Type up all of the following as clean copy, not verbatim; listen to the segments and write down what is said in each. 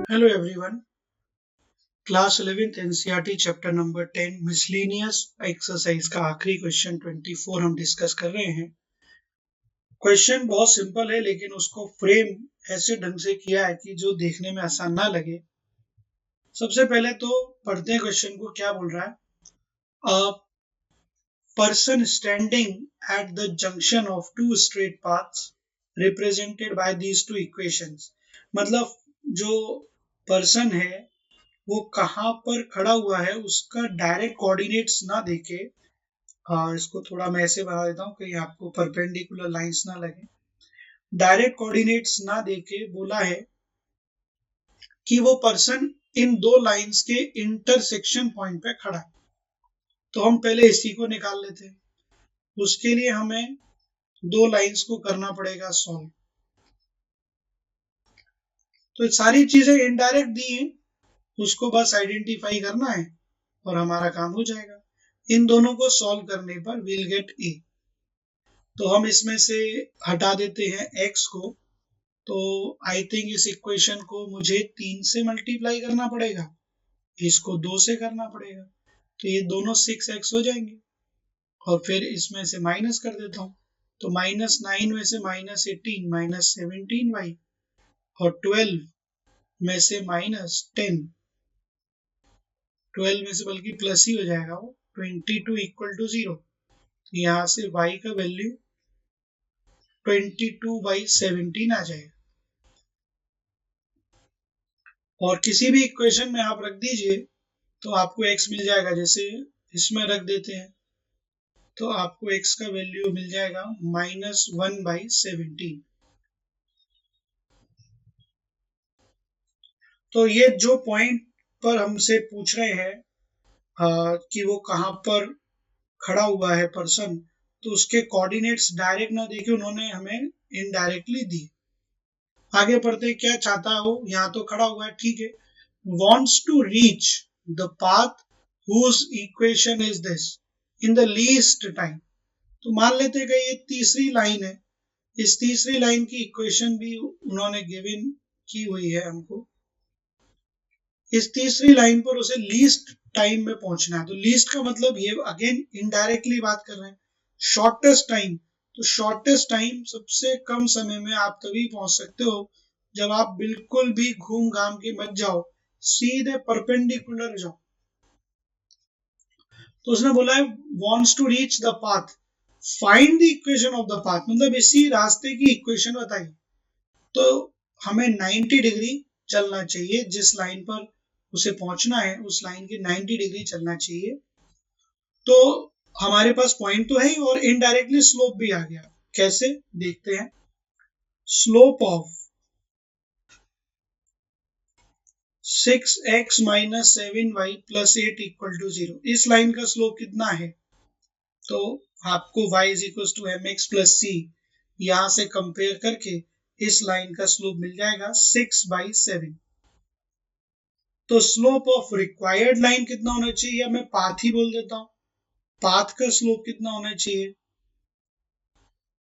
Hello everyone. Class 11th NCERT chapter number 10 miscellaneous exercise का आखिरी question 24 हम discuss कर रहे हैं। क्वेश्चन बहुत सिंपल है लेकिन उसको फ्रेम ऐसे ढंग से किया है कि जो देखने में आसान ना लगे। सबसे पहले तो पढ़ते हैं क्वेश्चन को, क्या बोल रहा है। A person standing at the junction of two straight paths represented by these two equations. मतलब जो पर्सन है वो कहाँ पर खड़ा हुआ है उसका डायरेक्ट कोऑर्डिनेट्स ना देके, इसको थोड़ा मैं ऐसे बना देता हूँ कि आपको परपेंडिकुलर लाइंस ना लगे। डायरेक्ट कोऑर्डिनेट्स ना देके बोला है कि वो पर्सन इन दो लाइंस के इंटरसेक्शन पॉइंट पे खड़ा है। तो हम पहले इसी को निकाल लेते हैं। उसके लिए हमें दो लाइंस को करना पड़ेगा सॉल्व। तो सारी चीजें इनडायरेक्ट दी हैं, उसको बस आइडेंटिफाई करना है और हमारा काम हो जाएगा। इन दोनों को सॉल्व करने पर विल गेट ए। तो हम इसमें से हटा देते हैं x को। तो आई थिंक इस इक्वेशन को मुझे 3 से मल्टीप्लाई करना पड़ेगा, इसको 2 से करना पड़ेगा, तो ये दोनों 6x हो जाएंगे। और फिर इसमें से माइनस कर देता हूँ, तो -9 में से -18 -17y और 12 में से -10, 12 में से बल्कि प्लस ही हो जाएगा वो, 22 इक्वल टू 0। यहाँ से y का वैल्यू 22/17 आ जाएगा। और किसी भी इक्वेशन में आप रख दीजिए तो आपको x मिल जाएगा। जैसे इसमें रख देते हैं तो आपको x का वैल्यू मिल जाएगा -1/17। तो ये जो पॉइंट पर हमसे पूछ रहे हैं कि वो कहाँ पर खड़ा हुआ है पर्सन, तो उसके कोऑर्डिनेट्स डायरेक्ट ना देके उन्होंने हमें इनडायरेक्टली दी। आगे पढ़ते क्या चाहता है वो। यहाँ तो खड़ा हुआ है, ठीक है। wants to reach the path whose equation is this in the least time। तो मान लेते हैं कि ये तीसरी लाइन है, इस तीसरी लाइन की इक्वेशन भी उन्होंने गिवन की हुई है हमको। इस तीसरी लाइन पर उसे लीस्ट टाइम में पहुंचना है। तो लीस्ट का मतलब ये अगेन इनडायरेक्टली बात कर रहे हैं। शॉर्टेस्ट टाइम, तो शॉर्टेस्ट टाइम सबसे कम समय में आप तभी पहुंच सकते हो जब आप बिल्कुल भी घूम घाम के मत जाओ, सीधे परपेंडिकुलर जाओ। तो उसने बोला है wants to reach the path, find the equation of the path, मतलब इसी रास्ते की इक्वेशन बताइए। तो हमें 90 डिग्री चलना चाहिए, जिस लाइन पर उसे पहुंचना है उस लाइन की 90 डिग्री चलना चाहिए। तो हमारे पास पॉइंट तो है ही और इनडायरेक्टली स्लोप भी आ गया। कैसे देखते हैं। स्लोप ऑफ 6x - 7y + 8 = 0, इस लाइन का स्लोप कितना है। तो आपको y = mx + c यहां से कंपेयर करके इस लाइन का स्लोप मिल जाएगा 6/7। तो स्लोप ऑफ रिक्वायर्ड लाइन कितना होना चाहिए, या मैं पाथ ही बोल देता हूं। पाथ का स्लोप कितना होना चाहिए।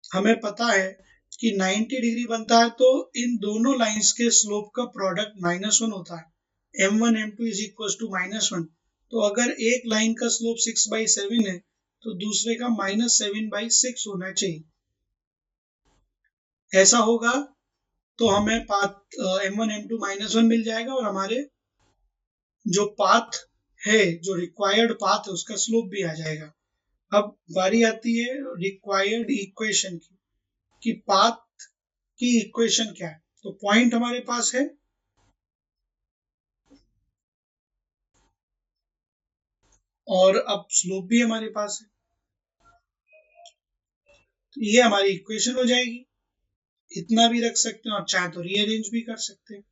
हमें पता है कि 90 डिग्री बनता है तो इन दोनों लाइंस के स्लोप का प्रोडक्ट -1 होता है। m1 m2 = -1। तो अगर एक लाइन का स्लोप 6/7 है तो दूसरे का -7/6 होना चाहिए। ऐसा होगा तो हमें पाथ m1 m2 -1 मिल जाएगा और हमारे जो पाथ है, जो रिक्वायर्ड पाथ है, उसका स्लोप भी आ जाएगा। अब बारी आती है रिक्वायर्ड इक्वेशन की, कि पाथ की इक्वेशन क्या है। तो पॉइंट हमारे पास है और अब स्लोप भी हमारे पास है, तो ये हमारी इक्वेशन हो जाएगी। इतना भी रख सकते हैं और चाहे तो रीअरेंज भी कर सकते हैं।